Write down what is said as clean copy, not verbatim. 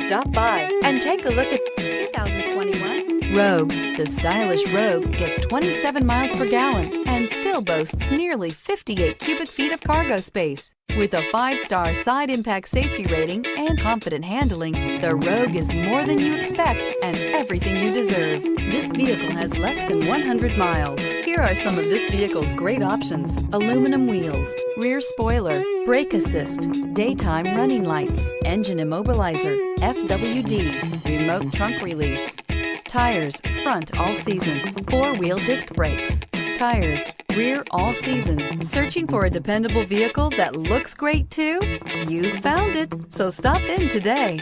Stop by and take a look at 2021 Rogue. The stylish Rogue gets 27 miles per gallon and still boasts nearly 58 cubic feet of cargo space. With a 5-star side impact safety rating and confident handling, the Rogue is more than you expect and everything you deserve. This vehicle has less than 100 miles. Here are some of this vehicle's great options: aluminum wheels, rear spoiler, brake assist, daytime running lights, engine immobilizer, FWD, remote trunk release, tires, front all season, 4-wheel disc brakes, tires, rear all season. Searching for a dependable vehicle that looks great too? You found it, so stop in today.